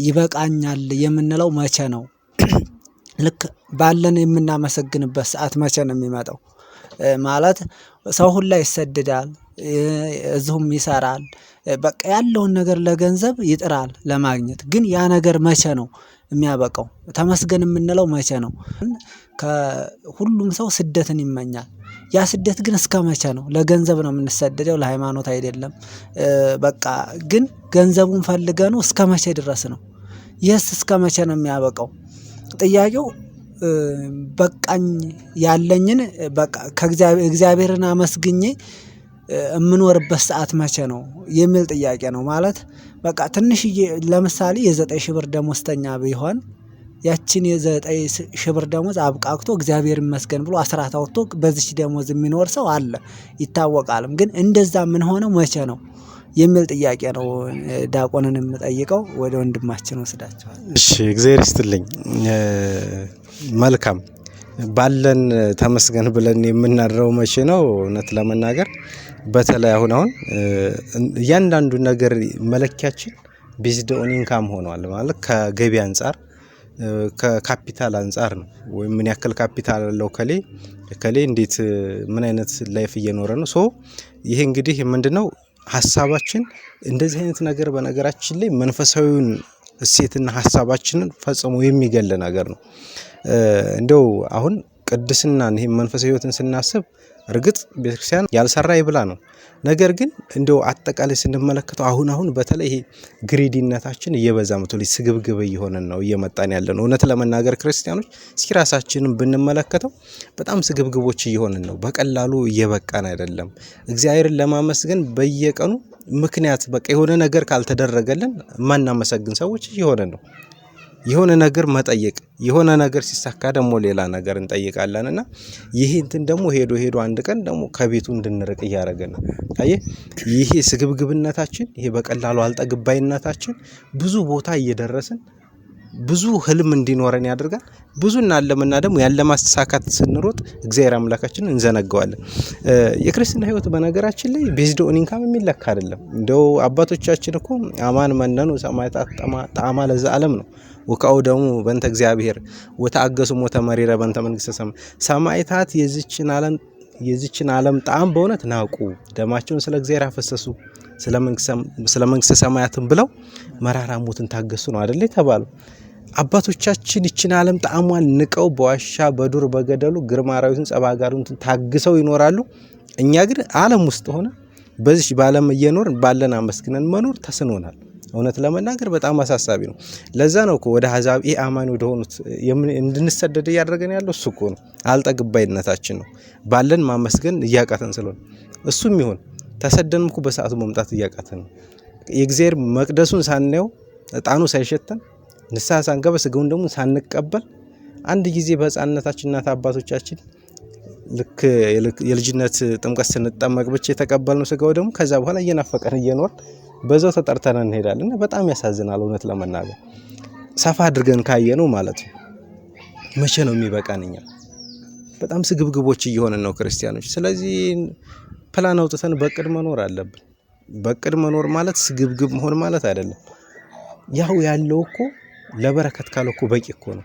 ይበቃኛል የምንለው መቼ ነው? ልክ ባለን የምናመሰግንበት ሰዓት መቼ ነው የሚመጣው? ማለት ሰው ሁላ ይሰደዳል፣ እዚሁም ይሰራል፣ በቃ ያለውን ነገር ለገንዘብ ይጥራል ለማግኘት። ግን ያ ነገር መቼ ነው የሚያበቃው? ተመስገን የምንለው መቼ ነው? ከሁሉም ሰው ስደትን ይመኛል። ያ ስደት ግን እስከ መቼ ነው? ለገንዘብ ነው የምንሰደደው፣ ለሃይማኖት አይደለም። በቃ ግን ገንዘቡን ፈልገነው እስከ መቼ ድረስ ነው? ይህስ እስከ መቼ ነው የሚያበቃው? ጥያቄው በቃኝ ያለኝን በቃ እግዚአብሔርን አመስግኜ የምኖርበት ሰዓት መቼ ነው የሚል ጥያቄ ነው። ማለት በቃ ትንሽዬ ለምሳሌ የ9,000 ብር ደሞዝተኛ ቢሆን ያችን የ9,000 ብር ደሞዝ አብቃቅቶ እግዚአብሔር ይመስገን ብሎ አስራት አውጥቶ በዚች ደሞዝ የሚኖር ሰው አለ ይታወቃልም። ግን እንደዛ ምን ሆነው መቼ ነው የሚል ጥያቄ ነው ዲያቆንን የምጠይቀው። ወደ ወንድማችን ወስዳቸዋል። እሺ እግዚአብሔር ይስጥልኝ። መልካም ባለን ተመስገን ብለን የምናድረው መቼ ነው? እውነት ለመናገር በተለይ አሁን እያንዳንዱ ነገር መለኪያችን ቤዝድ ኦን ኢንካም ሆኗል። ማለት ከገቢ አንፃር ከካፒታል አንፃር ነው። ወይ ምን ያክል ካፒታል አለው ከሌ እንዴት ምን አይነት ላይፍ እየኖረ ነው። ሶ ይሄ እንግዲህ ምንድነው ሐሳባችን እንደዚህ አይነት ነገር በነገራችን ላይ መንፈሳዊውን እሴትና ሐሳባችንን ፈጽሞ የሚገል ነገር ነው። እንደው አሁን ቅድስናን ይሄ መንፈሳዊ ህይወትን ስናስብ እርግጥ ቤተክርስቲያን ያልሰራ ይብላ ነው። ነገር ግን እንደው አጠቃላይ ስንመለከተው አሁን በተለይ ይሄ ግሪዲነታችን እየበዛ መጥቷል። ስግብግብ እየሆነን ነው እየመጣን ያለነው። እውነት ለመናገር ክርስቲያኖች እስኪ ራሳችንን ብንመለከተው በጣም ስግብግቦች እየሆነን ነው። በቀላሉ እየበቃን አይደለም። እግዚአብሔርን ለማመስገን በየቀኑ ምክንያት በቃ የሆነ ነገር ካልተደረገልን ማናመሰግን ሰዎች እየሆነን ነው። የሆነ ነገር መጠየቅ የሆነ ነገር ሲሳካ ደግሞ ሌላ ነገር እንጠይቃለንና ይሄ እንትን ደግሞ ሄዶ አንድ ቀን ደግሞ ከቤቱ እንድንርቅ ያደርገናል። ይሄ ስግብግብነታችን ይሄ በቀላሉ አልጠግባይነታችን ብዙ ቦታ እየደረስን ብዙ ህልም እንዲኖረን ያደርጋል። ብዙ እናለምና ደግሞ ያለ ማስተሳካት ስንሮጥ እግዚአብሔር አምላካችንን እንዘነጋዋለን። የክርስትና ህይወት በነገራችን ላይ ቤዝድ ኦን ኢንካም የሚለካ አይደለም። እንደው አባቶቻችን እኮ አማን መነኑ ሰማዕታት ጣዕማ ለዘላለም ነው። ወካው ደግሞ በእንተ እግዚአብሔር ወታገሱ ሞተ መሪረ በእንተ መንግስተ ሰማይ። ሰማዕታት የዚችን ዓለም ጣዕም በእውነት ናቁ፣ ደማቸውን ስለ እግዚአብሔር አፈሰሱ፣ ስለ መንግስተ ሰማያትን ብለው መራራ ሞትን ታገሱ ነው አይደል የተባለው። አባቶቻችን ይችን ዓለም ጣዕሟን ንቀው በዋሻ በዱር በገደሉ ግርማ አራዊትን ጸባጋሩን ታግሰው ይኖራሉ። እኛ ግን ዓለም ውስጥ ሆነ በዚህ ባለም እየኖርን ባለን አመስግነን መኖር ተስኖናል። እውነት ለመናገር በጣም አሳሳቢ ነው። ለዛ ነው እኮ ወደ አሕዛብ ኢአማኒ ወደ ሆኑት እንድንሰደድ እያደረገን ያለው እሱ እኮ ነው። አልጠግባይነታችን ነው። ባለን ማመስገን እያቃተን ስለሆነ እሱም ይሁን ተሰደንም እኮ በሰዓቱ መምጣት እያቃተን ነው። የእግዚአብሔር መቅደሱን ሳናየው እጣኑ ሳይሸተን ንስሐ ሳንገባ ስጋውን ደግሞ ሳንቀበል አንድ ጊዜ በሕፃንነታችን እናት አባቶቻችን ልክ የልጅነት ጥምቀት ስንጠመቅ ብቻ የተቀበልነው ስጋው ደግሞ ከዛ በኋላ እየናፈቀን እየኖር በዛው ተጠርተን እንሄዳለን። እና በጣም ያሳዝናል። እውነት ለመናገር ሰፋ አድርገን ካየነው ማለት ነው መቼ ነው የሚበቃን? እኛ በጣም ስግብግቦች እየሆነን ነው ክርስቲያኖች። ስለዚህ ፕላን አውጥተን በቅድ መኖር አለብን። በቅድ መኖር ማለት ስግብግብ መሆን ማለት አይደለም። ያው ያለው እኮ ለበረከት ካለው እኮ በቂ እኮ ነው።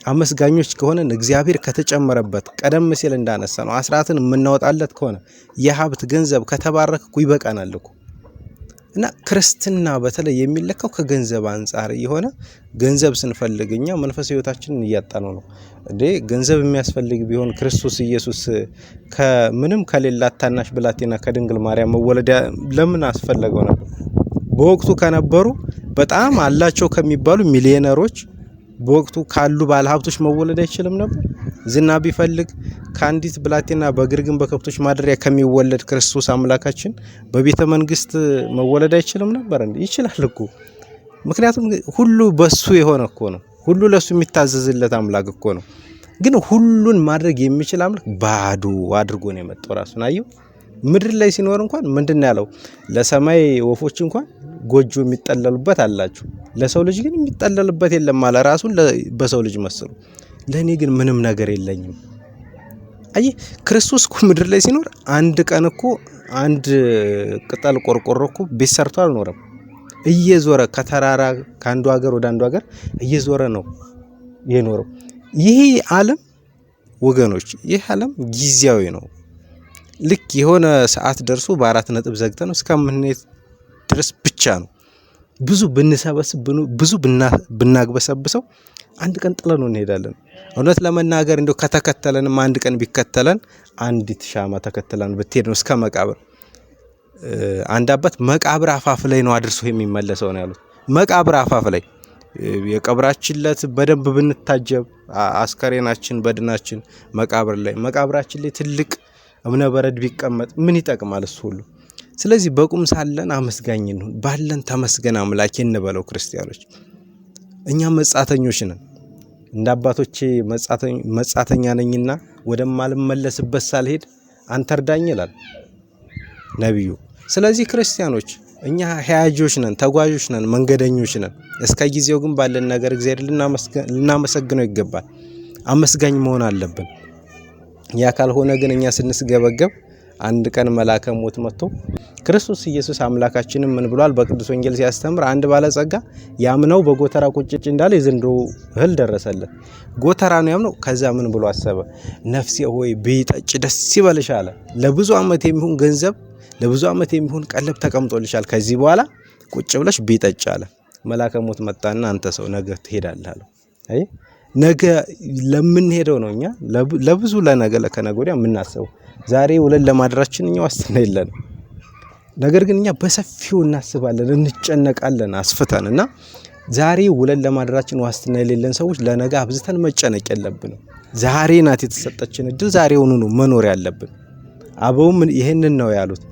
አመስጋኞች ከሆነን እግዚአብሔር ከተጨመረበት ቀደም ሲል እንዳነሳ ነው አስራትን የምናወጣለት ከሆነ የሀብት ገንዘብ ከተባረከ እኮ ይበቃናል እኮ። እና ክርስትና በተለይ የሚለካው ከገንዘብ አንፃር የሆነ ገንዘብ ስንፈልግኛ መንፈሳዊ ህይወታችንን እያጣነው ነው። እንዴ ገንዘብ የሚያስፈልግ ቢሆን ክርስቶስ ኢየሱስ ከምንም ከሌላት ታናሽ ብላቴና ከድንግል ማርያም መወለድ ለምን አስፈለገው ነበር? በወቅቱ ከነበሩ በጣም አላቸው ከሚባሉ ሚሊዮነሮች በወቅቱ ካሉ ባለሀብቶች መወለድ አይችልም ነበር? ዝና ቢፈልግ ከአንዲት ብላቴና በግርግም በከብቶች ማደሪያ ከሚወለድ ክርስቶስ አምላካችን በቤተ መንግስት መወለድ አይችልም ነበር እንዴ? ይችላል እኮ። ምክንያቱም ሁሉ በሱ የሆነ እኮ ነው። ሁሉ ለሱ የሚታዘዝለት አምላክ እኮ ነው። ግን ሁሉን ማድረግ የሚችል አምላክ ባዶ አድርጎ ነው የመጣው ራሱን። አየው ምድር ላይ ሲኖር እንኳን ምንድነው ያለው? ለሰማይ ወፎች እንኳን ጎጆ የሚጠለሉበት አላችሁ፣ ለሰው ልጅ ግን የሚጠለልበት የለም አለ ራሱን በሰው ልጅ መስሎ። ለኔ ግን ምንም ነገር የለኝም። አይ ክርስቶስ እኮ ምድር ላይ ሲኖር አንድ ቀን እኮ አንድ ቅጠል ቆርቆሮ እኮ ቤት ሰርቶ አልኖረም። እየዞረ ከተራራ ከአንዱ ሀገር ወደ አንዱ ሀገር እየዞረ ነው የኖረው። ይሄ ዓለም ወገኖች ይህ ዓለም ጊዜያዊ ነው። ልክ የሆነ ሰዓት ደርሶ በ4 ነጥብ ዘግተን እስከምንሄድ ድረስ ብቻ ነው። ብዙ ብንሰበስብ ብዙ ብናግበሰብሰው አንድ ቀን ጥለን እንሄዳለን። እውነት ለመናገር እንደው ከተከተለንም አንድ ቀን ቢከተለን አንዲት ሻማ ተከተለን ብትሄድ ነው እስከ መቃብር። አንድ አባት መቃብር አፋፍ ላይ ነው አድርሶ የሚመለሰው ነው ያሉት። መቃብር አፋፍ ላይ የቀብራችን ዕለት በደንብ ብንታጀብ አስከሬናችን በድናችን መቃብራችን ላይ ትልቅ እብነ በረድ ቢቀመጥ ምን ይጠቅማል እሱ ሁሉ። ስለዚህ በቁም ሳለን አመስጋኝ እንሁን፣ ባለን ተመስገን አምላኬ እንበለው። ክርስቲያኖች እኛ መጻተኞች ነን። እንደ አባቶቼ መጻተኛ ነኝና ወደማልመለስበት ሳልሄድ አንተ እርዳኝ ይላል ነብዩ። ስለዚህ ክርስቲያኖች እኛ ሀያጆች ነን፣ ተጓዦች ነን፣ መንገደኞች ነን። እስከ ጊዜው ግን ባለን ነገር እግዚአብሔር ልናመሰግነው ይገባል። አመስጋኝ መሆን አለብን። ያ ካልሆነ ግን እኛ ስንስገበገብ አንድ ቀን መልአከ ሞት መጥቶ ክርስቶስ ኢየሱስ አምላካችንን ምን ብሏል? በቅዱስ ወንጌል ሲያስተምር አንድ ባለጸጋ ያምነው በጎተራ ቁጭጭ እንዳለ የዘንዶ እህል ደረሰለት። ጎተራ ነው ያምነው። ከዛ ምን ብሎ አሰበ? ነፍሴ ሆይ ብይጠጭ ደስ ይበልሽ አለ። ለብዙ ዓመት የሚሆን ገንዘብ ለብዙ ዓመት የሚሆን ቀለብ ተቀምጦልሻል። ከዚህ በኋላ ቁጭ ብለሽ ብይጠጭ አለ። መልአከ ሞት መጣና አንተ ሰው ነገ ትሄዳለህ አለው። አይ ነገ ለምንሄደው ነው እኛ ለብዙ ለነገ ለከነገ ወዲያ የምናስበው። ዛሬ ውለን ለማድራችን እኛ ዋስትና የለንም። ነገር ግን እኛ በሰፊው እናስባለን፣ እንጨነቃለን አስፍተን እና ዛሬ ውለን ለማድራችን ዋስትና የሌለን ሰዎች ለነገ አብዝተን መጨነቅ የለብንም። ዛሬ ናት የተሰጠችን እድል፣ ዛሬውኑ ነው መኖር ያለብን። አበውም ይሄንን ነው ያሉት።